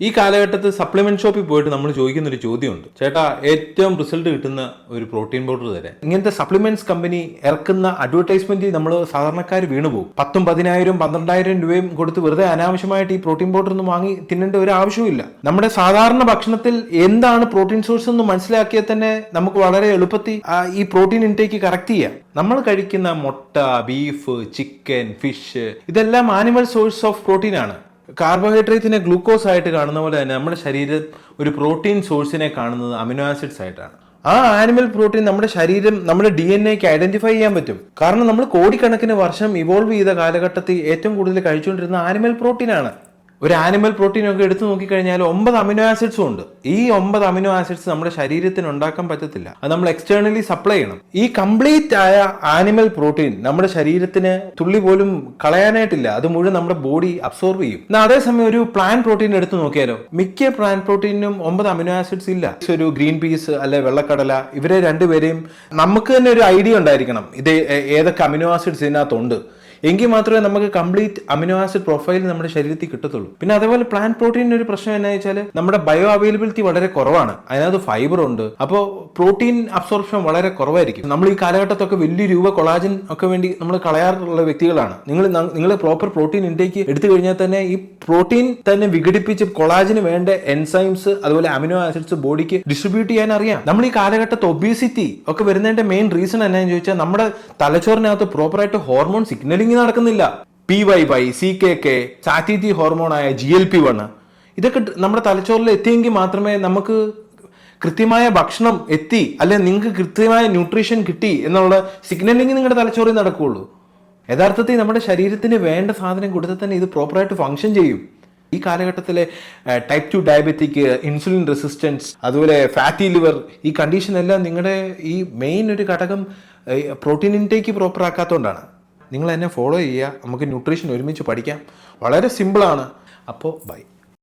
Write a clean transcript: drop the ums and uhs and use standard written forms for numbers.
ഈ കാലഘട്ടത്തിൽ സപ്ലിമെന്റ് ഷോപ്പിൽ പോയിട്ട് നമ്മൾ ചോദിക്കുന്ന ഒരു ചോദ്യമുണ്ട്, ചേട്ടാ ഏറ്റവും റിസൾട്ട് കിട്ടുന്ന ഒരു പ്രോട്ടീൻ പൗഡർ തരാൻ. ഇങ്ങനത്തെ സപ്ലിമെന്റ്സ് കമ്പനി ഇറക്കുന്ന അഡ്വർടൈസ്മെന്റ് നമ്മൾ സാധാരണക്കാർ വീണുപോകും. 10,000, 10,000, 12,000 രൂപയും കൊടുത്ത് വെറുതെ അനാവശ്യമായിട്ട് ഈ പ്രോട്ടീൻ പൗഡർ ഒന്നും വാങ്ങി തിന്നേണ്ട ഒരു ആവശ്യമില്ല. നമ്മുടെ സാധാരണ ഭക്ഷണത്തിൽ എന്താണ് പ്രോട്ടീൻ സോഴ്സ് എന്ന് മനസ്സിലാക്കിയാൽ തന്നെ നമുക്ക് വളരെ എളുപ്പത്തിൽ ഈ പ്രോട്ടീൻ ഇൻടേക്ക് കറക്റ്റ് ചെയ്യാം. നമ്മൾ കഴിക്കുന്ന മുട്ട, ബീഫ്, ചിക്കൻ, ഫിഷ് ഇതെല്ലാം ആനിമൽ സോഴ്സ് ഓഫ് പ്രോട്ടീൻ ആണ്. കാർബോഹൈഡ്രേറ്റിനെ ഗ്ലൂക്കോസ് ആയിട്ട് കാണുന്ന പോലെ തന്നെ നമ്മുടെ ശരീരം ഒരു പ്രോട്ടീൻ സോഴ്സിനെ കാണുന്നത് അമിനോ ആസിഡ്സ് ആയിട്ടാണ്. ആ ആനിമൽ പ്രോട്ടീൻ നമ്മുടെ ശരീരം, നമ്മുടെ DNA ഐഡന്റിഫൈ ചെയ്യാൻ പറ്റും. കാരണം നമ്മൾ കോടിക്കണക്കിന് വർഷം ഇവോൾവ് ചെയ്ത കാലഘട്ടത്തിൽ ഏറ്റവും കൂടുതൽ കഴിച്ചുകൊണ്ടിരുന്ന ആനിമൽ പ്രോട്ടീനാണ്. ഒരു ആനിമൽ പ്രോട്ടീൻ ഒക്കെ എടുത്തു നോക്കിക്കഴിഞ്ഞാൽ 9 അമിനോ ആസിഡ്സും ഉണ്ട്. ഈ 9 അമിനോ ആസിഡ്സ് നമ്മുടെ ശരീരത്തിന് ഉണ്ടാക്കാൻ പറ്റത്തില്ല, അത് നമ്മൾ എക്സ്റ്റേണലി സപ്ലൈ ചെയ്യണം. ഈ കംപ്ലീറ്റ് ആയ ആനിമൽ പ്രോട്ടീൻ നമ്മുടെ ശരീരത്തിന് തുള്ളി പോലും കളയാനായിട്ടില്ല, അത് മുഴുവൻ നമ്മുടെ ബോഡി അബ്സോർവ് ചെയ്യും. എന്നാൽ അതേസമയം ഒരു പ്ലാൻ പ്രോട്ടീൻ എടുത്തു നോക്കിയാലോ, മിക്ക പ്ലാൻ പ്രോട്ടീനും 9 അമിനോ ആസിഡ്സ് ഇല്ല. ഒരു ഗ്രീൻ പീസ് അല്ലെ വെള്ളക്കടല, ഇവരെ രണ്ടുപേരെയും നമുക്ക് തന്നെ ഒരു ഐഡിയ ഉണ്ടായിരിക്കണം ഇത് ഏതൊക്കെ അമിനോ ആസിഡ്സ് ഇതിനകത്തുണ്ട്. എങ്കിൽ മാത്രമേ നമുക്ക് കംപ്ലീറ്റ് അമിനോ ആസിഡ് പ്രൊഫൈൽ നമ്മുടെ ശരീരത്തിൽ കിട്ടത്തുള്ളൂ. പിന്നെ അതേപോലെ പ്ലാന്റ് പ്രോട്ടീനിന് ഒരു പ്രശ്നം എന്താ വെച്ചാൽ നമ്മുടെ ബയോ അവൈലബിലിറ്റി വളരെ കുറവാണ്. അതിനകത്ത് ഫൈബർ ഉണ്ട്, അപ്പോൾ പ്രോട്ടീൻ അബ്സോർപ്ഷൻ വളരെ കുറവായിരിക്കും. നമ്മൾ ഈ കാലഘട്ടത്തൊക്കെ വലിയ രൂപ കൊളാജൻ ഒക്കെ വേണ്ടി നമ്മൾ കളയാറുള്ള വ്യക്തികളാണ്. നിങ്ങൾ പ്രോപ്പർ പ്രോട്ടീൻ ഇൻടേക്ക് എടുത്തു കഴിഞ്ഞാൽ തന്നെ ഈ പ്രോട്ടീൻ തന്നെ വിഘടിപ്പിച്ച് കൊളാജിന് വേണ്ട എൻസൈംസ് അതുപോലെ അമിനോ ആസിഡ്സ് ബോഡിക്ക് ഡിസ്ട്രിബ്യൂട്ട് ചെയ്യാൻ അറിയാം. നമ്മൾ ഈ കാലഘട്ടത്ത് ഒബീസിറ്റി ഒക്കെ വരുന്നതിന്റെ മെയിൻ റീസൺ എന്നാന്ന് ചോദിച്ചാൽ നമ്മുടെ തലച്ചോറിനകത്ത് പ്രോപ്പറായിട്ട് ഹോർമോൺ സിഗ്നലിംഗ് നടക്കുന്നില്ല. PYY, CKK, സാറ്റിറ്റി ഹോർമോണായ GLP-1 ഇതൊക്കെ നമ്മുടെ തലച്ചോറിൽ എത്തിയെങ്കിൽ മാത്രമേ നമുക്ക് കൃത്യമായ ഭക്ഷണം എത്തി, അല്ലെ നിങ്ങൾക്ക് കൃത്യമായ ന്യൂട്രീഷൻ കിട്ടി എന്നുള്ള സിഗ്നലിംഗ് നിങ്ങളുടെ തലച്ചോറിൽ നടക്കുകയുള്ളൂ. യഥാർത്ഥത്തിൽ നമ്മുടെ ശരീരത്തിന് വേണ്ട സാധനം കൊടുത്താൽ തന്നെ ഇത് പ്രോപ്പറായിട്ട് ഫങ്ഷൻ ചെയ്യും. ഈ കാലഘട്ടത്തിലെ ടൈപ്പ് 2 ഡയബറ്റിക്, ഇൻസുലിൻ റെസിസ്റ്റൻസ്, അതുപോലെ ഫാറ്റി ലിവർ, ഈ കണ്ടീഷൻ എല്ലാം നിങ്ങളുടെ ഈ മെയിൻ ഒരു ഘടകം പ്രോട്ടീൻ ഇൻടേക്ക് പ്രോപ്പർ ആക്കാത്തതുകൊണ്ടാണ്. നിങ്ങൾ എന്നെ ഫോളോ ചെയ്യുക, നമുക്ക് ന്യൂട്രീഷൻ ഒരുമിച്ച് പഠിക്കാം. വളരെ സിമ്പിളാണ്. അപ്പോൾ ബൈ.